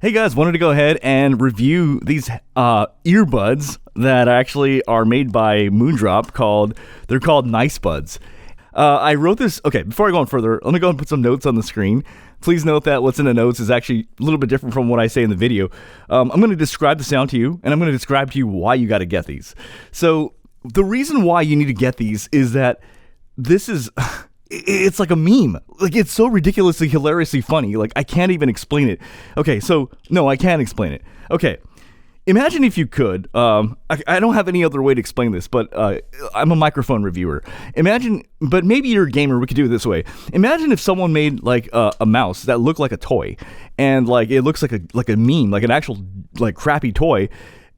Hey guys, wanted to go ahead and review these earbuds that actually are made by Moondrop. They're called Nice Buds. I wrote this. Okay, before I go on further, let me go and put some notes on the screen. Please note that what's in the notes is actually a little bit different from what I say in the video. I'm going to describe the sound to you, and I'm going to describe to you why you got to get these. So the reason why you need to get these is that this is... It's like a meme. Like, it's so ridiculously, hilariously funny. Like, I can't even explain it. Okay, so, no, I can't explain it. Okay, imagine if you could, I don't have any other way to explain this, but I'm a microphone reviewer. Imagine, but maybe you're a gamer, we could do it this way. Imagine if someone made, like, a mouse that looked like a toy, and, like, it looks like a meme, like an actual, like, crappy toy,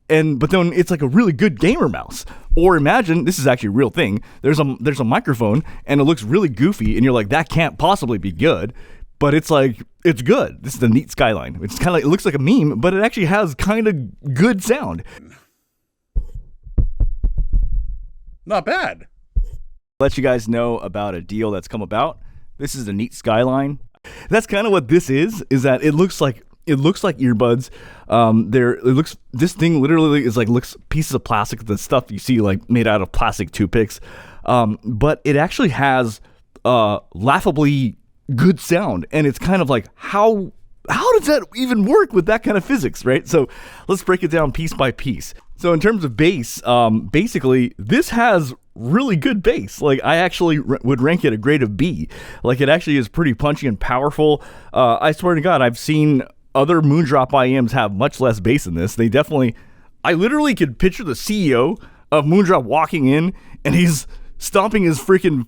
but then it's like a really good gamer mouse. Or imagine, this is actually a real thing, there's a microphone and it looks really goofy and you're like, that can't possibly be good, but it's like, it's good. This is the neat Skyline. It's kind of like, it looks like a meme, but it actually has kind of good sound. Not bad. Let you guys know about a deal that's come about. This is the neat Skyline. That's kind of what this is that it looks like earbuds. This thing literally is like, looks pieces of plastic, the stuff you see like made out of plastic toothpicks. But it actually has laughably good sound, and it's kind of like, how does that even work with that kind of physics, right? So let's break it down piece by piece. So in terms of bass, basically this has really good bass. Like, I actually would rank it a grade of B. Like, it actually is pretty punchy and powerful. I swear to God, I've seen other Moondrop IMs have much less bass than this. I literally could picture the CEO of Moondrop walking in and he's stomping his freaking,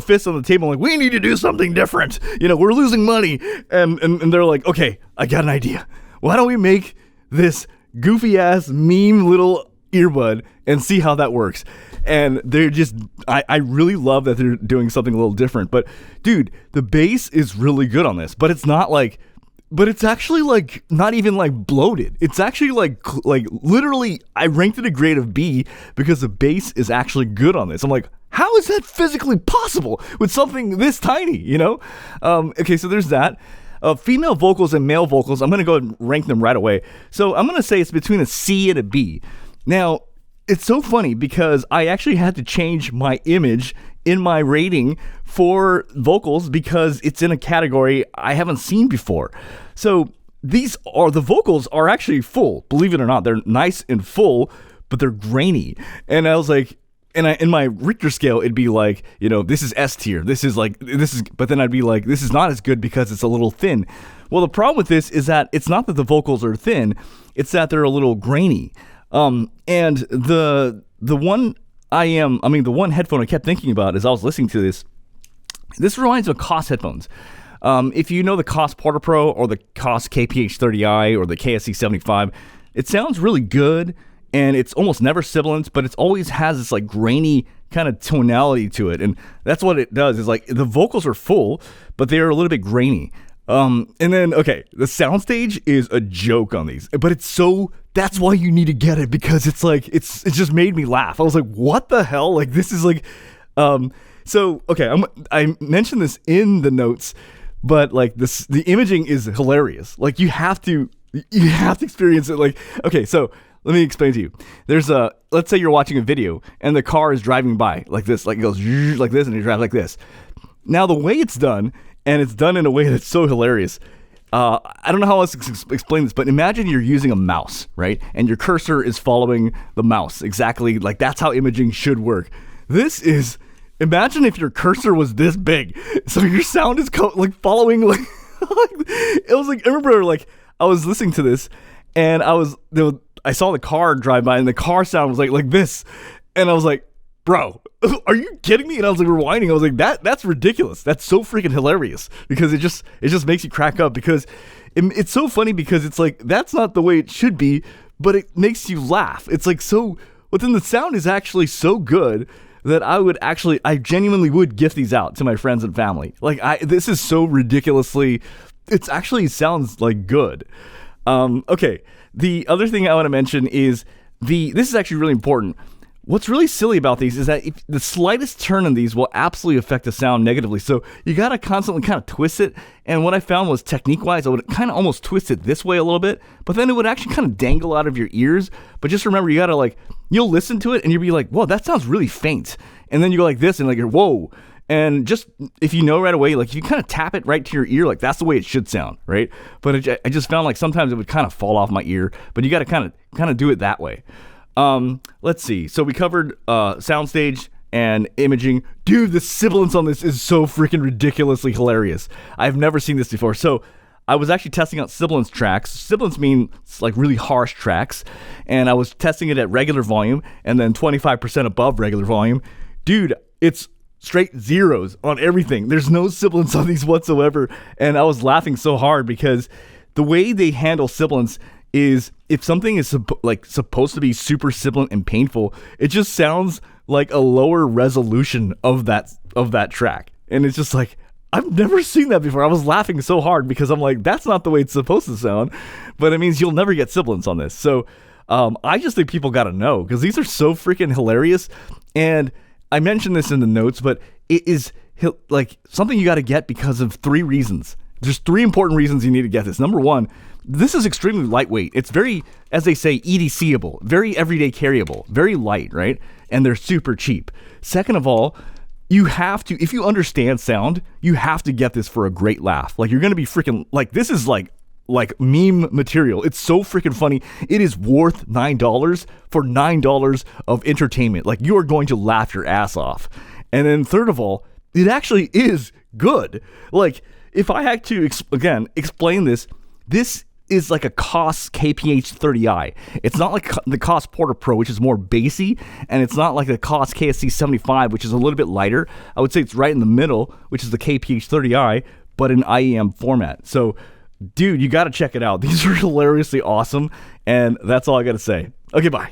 fist on the table like, we need to do something different. We're losing money. And they're like, okay, I got an idea. Why don't we make this goofy ass meme little earbud and see how that works? And they're just, I really love that they're doing something a little different. But dude, the bass is really good on this, but it's actually like not even like bloated. It's actually like literally, I ranked it a grade of B because the bass is actually good on this. I'm like, how is that physically possible with something this tiny, Okay, so there's that. Female vocals and male vocals, I'm going to go and rank them right away. So I'm going to say it's between a C and a B. Now, it's so funny because I actually had to change my image in my rating for vocals because it's in a category I haven't seen before. So the vocals are actually full, believe it or not. They're nice and full, but they're grainy. And I was like, in my Richter scale, it'd be like, this is S tier. But then I'd be like, this is not as good because it's a little thin. Well, the problem with this is that it's not that the vocals are thin, it's that they're a little grainy. And the one headphone I kept thinking about as I was listening to this reminds me of Koss headphones. If you know the Koss Porta Pro or the Koss KPH30i or the KSC75, it sounds really good and it's almost never sibilant, but it always has this like grainy kind of tonality to it. And that's what it does, is like the vocals are full, but they are a little bit grainy. And then, okay, the soundstage is a joke on these, but that's why you need to get it, because it's like, it's just made me laugh. I was like, what the hell? Like, this is like, so, okay, I mentioned this in the notes, but like the imaging is hilarious. Like, you have to experience it. Like, okay, so let me explain to you. Let's say you're watching a video and the car is driving by like this, like it goes like this and you drive like this. Now, the way it's done, and it's done in a way that's so hilarious. I don't know how else to explain this, but imagine you're using a mouse, right? And your cursor is following the mouse. Exactly, like that's how imaging should work. Imagine if your cursor was this big. So your sound is following, like, it was like, I remember like, I was listening to this and I saw the car drive by and the car sound was like this. And I was like, bro, are you kidding me? And I was like rewinding. I was like, that's ridiculous. That's so freaking hilarious, because it just makes you crack up, because it's so funny, because it's like, that's not the way it should be, but it makes you laugh. It's like, but then the sound is actually so good that I genuinely would gift these out to my friends and family. Like, this is so ridiculously, it actually sounds like good. Okay. The other thing I want to mention is this is actually really important. what's really silly about these is that if the slightest turn in these will absolutely affect the sound negatively. So you got to constantly kind of twist it. And what I found was technique-wise, I would kind of almost twist it this way a little bit, but then it would actually kind of dangle out of your ears. But just remember, you got to like, you'll listen to it and you'll be like, whoa, that sounds really faint. And then you go like this and like, you're, whoa. And just, if you know right away, like if you kind of tap it right to your ear, like that's the way it should sound, right? But I just found like sometimes it would kind of fall off my ear, but you got to kind of do it that way. Let's see. So we covered soundstage and imaging. Dude, the sibilance on this is so freaking ridiculously hilarious. I've never seen this before. So I was actually testing out sibilance tracks. Sibilance mean like really harsh tracks. And I was testing it at regular volume and then 25% above regular volume. Dude, it's straight zeros on everything. There's no sibilance on these whatsoever. And I was laughing so hard because the way they handle sibilance is if something is supposed to be super sibilant and painful, it just sounds like a lower resolution of that track. And it's just like, I've never seen that before. I was laughing so hard because I'm like, that's not the way it's supposed to sound. But it means you'll never get sibilance on this. So I just think people got to know because these are so freaking hilarious. And I mentioned this in the notes, but it is like something you got to get because of 3 reasons. There's 3 important reasons you need to get this. Number 1, this is extremely lightweight. It's very, as they say, EDCable, very everyday carryable, very light, right? And they're super cheap. Second of all, you have to, if you understand sound, you have to get this for a great laugh. Like you're going to be freaking, like this is like meme material. It's so freaking funny. It is worth $9 for $9 of entertainment. Like you are going to laugh your ass off. And then third of all, it actually is good. Like if I had to, explain this, this is like a KOS KPH30i. It's not like the KOS Porter Pro, which is more bassy, and it's not like the KOS KSC75, which is a little bit lighter. I would say it's right in the middle, which is the KPH30i, but in IEM format. So, dude, you got to check it out. These are hilariously awesome, and that's all I got to say. Okay, bye.